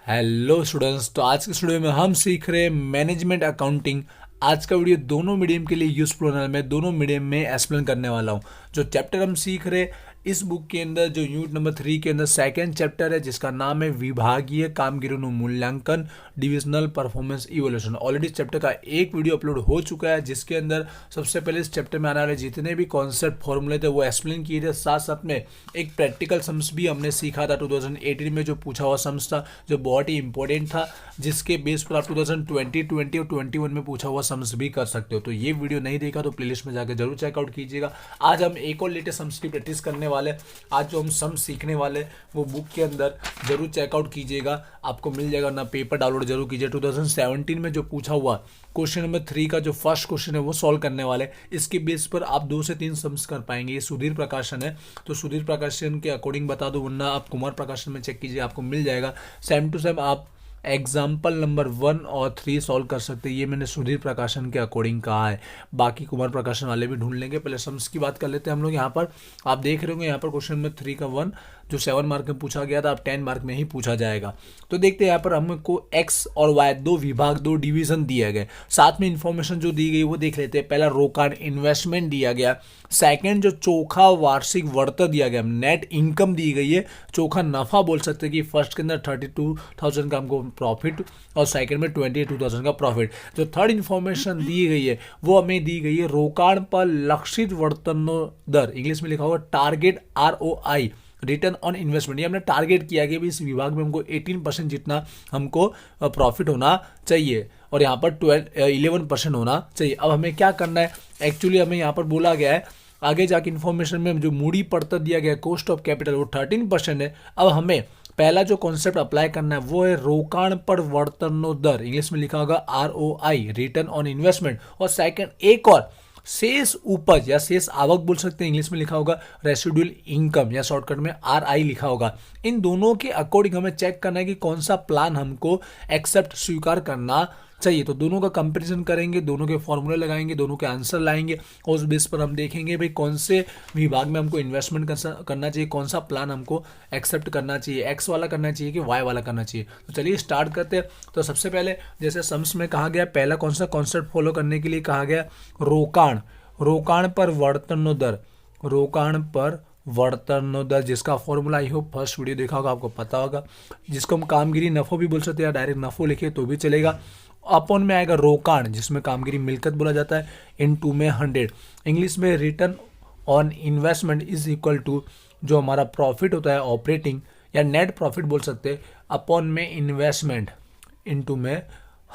Hello students. तो आज के स्टूडियो में हम सीख रहे हैं मैनेजमेंट अकाउंटिंग। आज का वीडियो दोनों मीडियम के लिए यूजफुल होने वाला है। मैं दोनों मीडियम में एक्सप्लेन करने वाला हूँ। जो चैप्टर हम सीख रहे हैं इस बुक के अंदर, जो यूनिट नंबर 3 के अंदर सेकंड चैप्टर है, जिसका नाम है विभागीय कामगिरीનું मूल्यांकन, डिविजनल परफॉर्मेंस इवोल्यूशन। ऑलरेडी इस चैप्टर का एक वीडियो अपलोड हो चुका है, जिसके अंदर सबसे पहले इस चैप्टर में आने वाले जितने भी कॉन्सेप्ट फॉर्मूले थे वो एक्सप्लेन किए थे। साथ साथ में एक प्रैक्टिकल सम्स भी हमने सीखा था 2018 में, जो पूछा हुआ सम्स था, जो बहुत ही इंपॉर्टेंट था, जिसके बेस पर आप 2020 और 21 में पूछा हुआ सम्स भी कर सकते हो। तो ये वीडियो नहीं देखा तो प्लेलिस्ट में जाकर जरूर चेकआउट कीजिएगा। आज हम एक और लेटेस्ट सम्स की प्रैक्टिस करने वाले। आज जो हम सम्स सीखने वाले वो बुक के अंदर जरूर चेकआउट कीजिएगा, आपको मिल जाएगा ना। पेपर डाउनलोड जरूर कीजिए। 2017 में जो पूछा हुआ क्वेश्चन नंबर 3 का जो फर्स्ट क्वेश्चन है वो सॉल्व करने वाले। इसके बेस पर आप 2 से 3 सम्स कर पाएंगे। ये सुधीर प्रकाशन है, तो सुधीर प्रकाशन के अकॉर्डिंग बता दो, वरना आप कुमार प्रकाशन में चेक कीजिए, आपको मिल जाएगा। सेम टू सेम आप एग्जाम्पल नंबर 1 और 3 सॉल्व कर सकते हैं। ये मैंने सुधीर प्रकाशन के अकॉर्डिंग कहा है, बाकी कुमार प्रकाशन वाले भी ढूंढ लेंगे। पहले सम्स की बात कर लेते हैं हम लोग। यहाँ पर आप देख रहे होंगे, यहाँ पर क्वेश्चन नंबर 3 का 1 जो 7 मार्क में पूछा गया था, अब 10 मार्क में ही पूछा जाएगा। तो देखते हैं यहाँ पर हमको एक्स और वाई, 2 विभाग, 2 डिवीजन दिए गए। साथ में इंफॉर्मेशन जो दी गई वो देख लेते हैं। पहला रोकान इन्वेस्टमेंट दिया गया। सेकंड जो चोखा वार्षिक वर्तन दिया गया, नेट इनकम दी गई है। चोखा नफा बोल सकते हैं कि फर्स्ट के अंदर 32,000 का हमको प्रॉफिट और सेकंड में 22,000 का प्रॉफिट। जो थर्ड इंफॉर्मेशन दी गई है वो हमें दी गई है रोकाण पर लक्षित वर्तन दर, इंग्लिश में लिखा होगा target ROI, return on investment. ये हमने टारगेट किया कि इस विभाग में हमको 18% जितना हमको प्रॉफिट होना चाहिए और यहाँ पर 11% होना चाहिए। अब हमें क्या करना है, एक्चुअली हमें यहाँ पर बोला गया है आगे जाके इन्फॉर्मेशन में जो मूडी पड़ता दिया गया कॉस्ट ऑफ कैपिटल वो 13% है। अब हमें पहला जो कॉन्सेप्ट अप्लाई करना है वो है रोकाण पर वर्तनो दर, इंग्लिश में लिखा होगा ROI, रिटर्न ऑन इन्वेस्टमेंट। और सेकंड एक और शेष उपज या शेष आवक बोल सकते हैं, इंग्लिश में लिखा होगा रेसिडुअल इनकम या शॉर्टकट में RI लिखा होगा। इन दोनों के अकॉर्डिंग हमें चेक करना है कि कौन सा प्लान हमको एक्सेप्ट स्वीकार करना चाहिए। तो दोनों का कंपैरिजन करेंगे, दोनों के फॉर्मूले लगाएंगे, दोनों के आंसर लाएंगे और उस बेस पर हम देखेंगे भाई कौन से विभाग में हमको इन्वेस्टमेंट करना चाहिए, कौन सा प्लान हमको एक्सेप्ट करना चाहिए, एक्स वाला करना चाहिए कि वाई वाला करना चाहिए। तो चलिए स्टार्ट करते हैं। तो सबसे पहले जैसे सम्स में कहा गया, पहला कौन सा कॉन्सेप्ट फॉलो करने के लिए कहा गया, रोकाण, रोकाण पर वर्तनो दर, रोकाण पर वर्तनो दर, जिसका formula I hope first video देखा होगा, आपको पता होगा, जिसको हम कामगिरी नफो भी बोल सकते हैं या डायरेक्ट नफो लिखे तो भी चलेगा। अपॉन में आएगा रोकाण, जिसमें कामगिरी मिलकत बोला जाता है, इनटू में 100, इंग्लिश में return on investment is equal to जो हमारा प्रॉफिट होता है ऑपरेटिंग या नेट प्रॉफिट बोल सकते हैं, अपॉन में इन्वेस्टमेंट इनटू में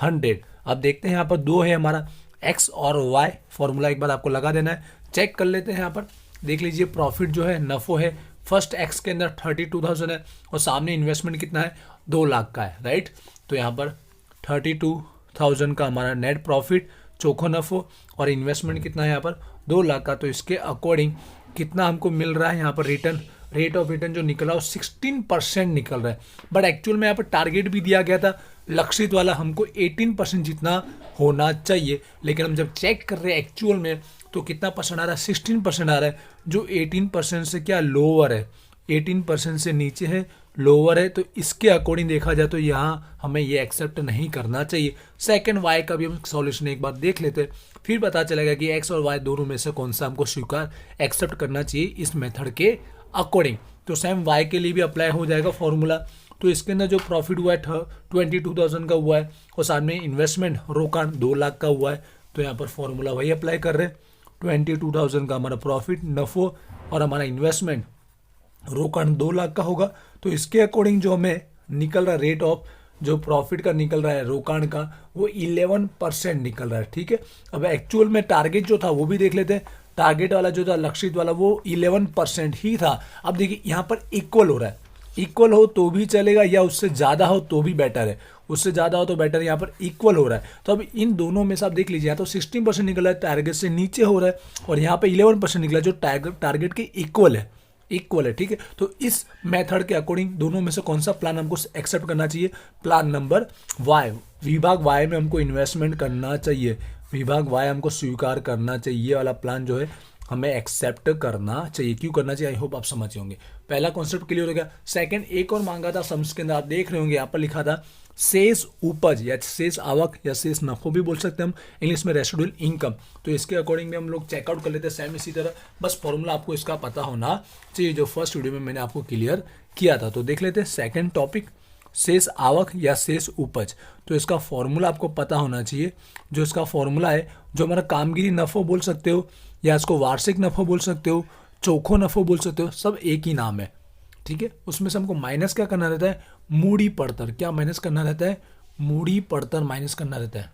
100। अब देखते हैं यहाँ पर 2 है हमारा एक्स और वाई, फॉर्मूला एक बार आपको लगा देना है। चेक कर लेते हैं। यहाँ पर देख लीजिए प्रॉफिट जो है नफो है, फर्स्ट एक्स के अंदर 32,000 है और सामने इन्वेस्टमेंट कितना है 2 लाख का है, राइट। तो यहाँ पर 32,000 का हमारा नेट प्रॉफिट, चोखो नफो, और इन्वेस्टमेंट कितना है यहाँ पर 2 लाख का। तो इसके अकॉर्डिंग कितना हमको मिल रहा है यहाँ पर रिटर्न, रेट ऑफ रिटर्न जो निकला वो 16% निकल रहा है। बट एक्चुअल में यहाँ पर टारगेट भी दिया गया था लक्षित वाला हमको 18% जितना होना चाहिए, लेकिन हम जब चेक कर रहे हैं एक्चुअल में तो कितना परसेंट आ रहा है, 16% आ रहा है, जो 18% से क्या लोअर है, 18% से नीचे है, लोअर है। तो इसके अकॉर्डिंग देखा जाए तो यहाँ हमें ये एक्सेप्ट नहीं करना चाहिए। सेकंड वाई का भी हम सॉल्यूशन एक बार देख लेते हैं, फिर पता चलेगा कि एक्स और वाई दोनों में से कौन सा हमको स्वीकार एक्सेप्ट करना चाहिए इस मेथड के अकॉर्डिंग। तो सेम वाई के लिए भी अप्लाई हो जाएगा फॉर्मूला। तो इसके अंदर जो प्रॉफिट हुआ है 22,000 का हुआ है और साथ में इन्वेस्टमेंट रोकाण 2 लाख का हुआ है। तो यहाँ पर फॉर्मूला वही अप्लाई कर रहे हैं, 22,000 का हमारा प्रॉफिट नफो और हमारा इन्वेस्टमेंट रोकाण 2 लाख का होगा। तो इसके अकॉर्डिंग जो हमें निकल रहा रेट ऑफ जो प्रॉफिट का निकल रहा है रोकाण का वो 11% निकल रहा है, ठीक है। अब एक्चुअल में टारगेट जो था वो भी देख लेते हैं। टारगेट वाला जो था लक्षित वाला वो 11% ही था। अब देखिए यहाँ पर इक्वल हो रहा है, इक्वल हो तो भी चलेगा या उससे ज़्यादा हो तो भी बेटर है, उससे ज़्यादा हो तो बेटर है। यहाँ पर इक्वल हो रहा है तो अब इन दोनों में से आप देख लीजिए, यहाँ तो 16% निकल रहा है, टारगेट से नीचे हो रहा है, और यहाँ पे 11% निकला जो टारगेट के इक्वल है, इक्वल है, ठीक है। तो इस मेथड के अकॉर्डिंग दोनों में से कौन सा प्लान हमको एक्सेप्ट करना चाहिए, प्लान नंबर वाई, विभाग वाई में हमको इन्वेस्टमेंट करना चाहिए, विभाग वाई हमको स्वीकार करना चाहिए, ये वाला प्लान जो है हमें एक्सेप्ट करना चाहिए। क्यों करना चाहिए, आई होप आप समझ होंगे। पहला कॉन्सेप्ट क्लियर हो गया। सेकंड, एक और मांगा था सम्स के अंदर, आप देख रहे होंगे यहाँ पर लिखा था शेष उपज या शेष आवक या शेष नफो भी बोल सकते हैं हम, इंग्लिश में रेसिडुअल इनकम। तो इसके अकॉर्डिंग में हम लोग चेकआउट कर लेते हैं सेम इसी तरह। बस फॉर्मूला आपको इसका पता होना चाहिए जो फर्स्ट वीडियो में मैंने आपको क्लियर किया था। तो देख लेते हैं सेकंड टॉपिक, शेष आवक या शेष उपज। तो इसका फॉर्मूला आपको पता होना चाहिए। जो इसका फॉर्मूला है, जो हमारा कामगिरी नफो बोल सकते हो या इसको वार्षिक नफो बोल सकते हो, चोखो नफो बोल सकते हो, सब एक ही नाम है, ठीक है। उसमें से हमको माइनस क्या करना रहता है, मूड़ी पड़तर। क्या माइनस करना रहता है, मूड़ी पड़तर माइनस करना रहता है।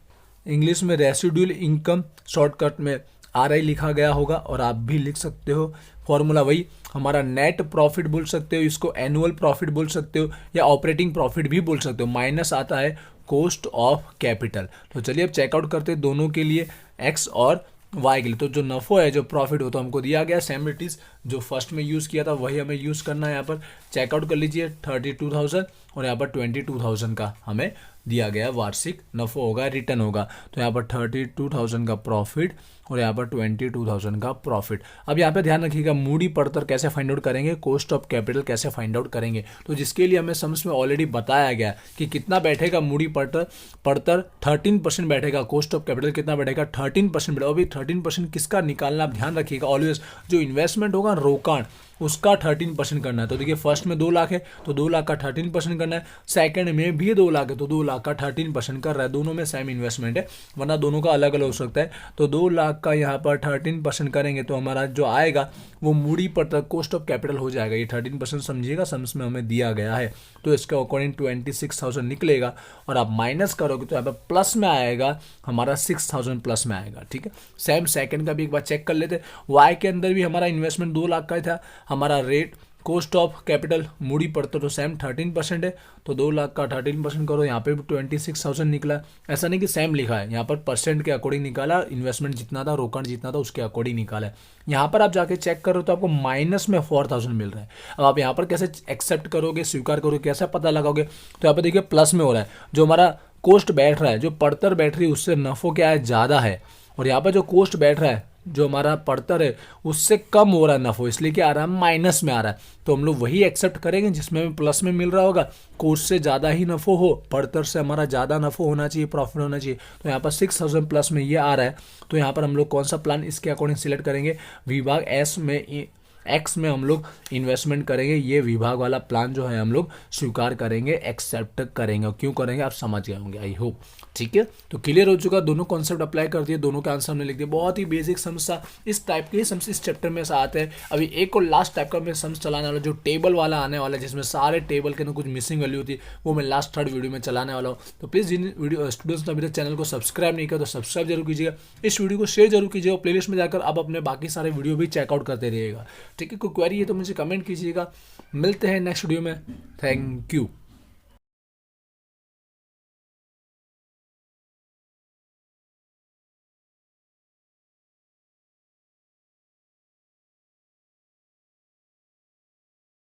इंग्लिश में रेसिडुअल इनकम शॉर्टकट में RI लिखा गया होगा और आप भी लिख सकते हो। फॉर्मूला वही, हमारा नेट प्रॉफिट बोल सकते हो, इसको एनुअल प्रॉफिट बोल सकते हो या ऑपरेटिंग प्रॉफिट भी बोल सकते हो। माइनस आता है कॉस्ट ऑफ कैपिटल। तो चलिए अब चेकआउट करते हैं दोनों के लिए, एक्स और वाई के लिए। तो जो नफो है, जो प्रॉफिट हो, तो हमको दिया गया सेम इट इज जो फर्स्ट में यूज़ किया था वही हमें यूज़ करना है। यहाँ पर चेकआउट कर लीजिए 32,000 और यहाँ पर 22,000 का हमें दिया गया वार्षिक नफो होगा, रिटर्न होगा। तो यहाँ पर 32,000 का प्रॉफिट और यहाँ पर 22,000 का प्रॉफिट। अब यहाँ पे ध्यान रखिएगा, मूड़ी पड़तर कैसे फाइंड आउट करेंगे, कॉस्ट ऑफ कैपिटल कैसे फाइंड आउट करेंगे। तो जिसके लिए हमें सम्स में ऑलरेडी बताया गया कि कितना बैठेगा मूड़ी पड़तर 13% बैठेगा, कॉस्ट ऑफ कैपिटल कितना बैठेगा 13% बैठेगा। अभी 13% किसका निकालना आप ध्यान रखिएगा ऑलवेज, जो इन्वेस्टमेंट होगा रोकाण उसका 13% करना है। तो देखिए फर्स्ट में 2 लाख है तो 2 लाख का 13% करना है, सेकंड में भी 2 लाख है तो 2 लाख का 13% कर रहा है। दोनों में सेम इन्वेस्टमेंट है, वरना दोनों का अलग अलग हो सकता है। तो 2 लाख का यहाँ पर 13% करेंगे तो हमारा जो आएगा वो मूड़ी पड़तर कॉस्ट ऑफ कैपिटल हो जाएगा। ये 13% समझिएगा, सम्स में हमें दिया गया है। तो इसका अकॉर्डिंग 26,000 निकलेगा और आप माइनस करोगे तो यहाँ पर प्लस में आएगा, हमारा 6,000 प्लस में आएगा, ठीक है। सेम सेकंड का भी एक बार चेक कर लेते हैं। वाई के अंदर भी हमारा इन्वेस्टमेंट 2 लाख का ही था, हमारा रेट कॉस्ट ऑफ कैपिटल मूड़ी पड़तर तो सेम 13% है। तो 2 लाख का 13% करो, यहाँ पे भी 26,000 निकला। ऐसा नहीं कि सेम लिखा है, यहाँ पर परसेंट के अकॉर्डिंग निकाला, इन्वेस्टमेंट जितना था, रोकड़ जितना था उसके अकॉर्डिंग निकाला है। यहाँ पर आप जाके चेक करो तो आपको माइनस में 4,000 मिल रहा है। अब आप यहाँ पर कैसे एक्सेप्ट करोगे, स्वीकार करोगे, कैसे पता लगाओगे। तो यहाँ पर देखिए प्लस में हो रहा है, जो हमारा कॉस्ट बैठ रहा है, जो पड़तर बैठ रही है उससे नफो क्या है, ज़्यादा है। और यहाँ पर जो कॉस्ट बैठ रहा है, जो हमारा पड़तर है उससे कम हो रहा है नफो, इसलिए क्या आ रहा है, माइनस में आ रहा है। तो हम लोग वही एक्सेप्ट करेंगे जिसमें हमें प्लस में मिल रहा होगा, कॉस्ट से ज़्यादा ही नफो हो, पड़तर से हमारा ज़्यादा नफो होना चाहिए, प्रॉफिट होना चाहिए। तो यहाँ पर 6,000 प्लस में ये आ रहा है। तो यहाँ पर हम लोग कौन सा प्लान इसके अकॉर्डिंग सिलेक्ट करेंगे, विभाग एस में एक्स में हम लोग इन्वेस्टमेंट करेंगे। ये विभाग वाला प्लान जो है हम लोग स्वीकार करेंगे, एक्सेप्ट करेंगे। और क्यों करेंगे आप समझ गए होंगे, आई होप, ठीक है। तो क्लियर हो चुका, दोनों कॉन्सेप्ट अप्लाई कर दिए, दोनों के आंसर हमने लिख दिए। बहुत ही बेसिक समस्या, इस टाइप के समस्या इस चैप्टर में से आते हैं। अभी एक और लास्ट टाइप का मैं समझ चलाने वाला, जो टेबल वाला आने वाला है, जिसमें सारे टेबल के अंदर कुछ मिसिंग वैल्यू होती है, वो मैं लास्ट थर्ड वीडियो में चलाने वाला हूँ। तो प्लीज़ जिन वीडियो स्टूडेंट्स ने अभी तक चैनल को सब्सक्राइब नहीं किया तो सब्सक्राइब जरूर कीजिएगा, इस वीडियो को शेयर जरूर कीजिएगा, प्लेलिस्ट में जाकर आप अपने बाकी सारे वीडियो भी चेकआउट करते रहिएगा, ठीक है। कोई क्वेरी है तो मुझे कमेंट कीजिएगा। मिलते हैं नेक्स्ट वीडियो में, थैंक यू।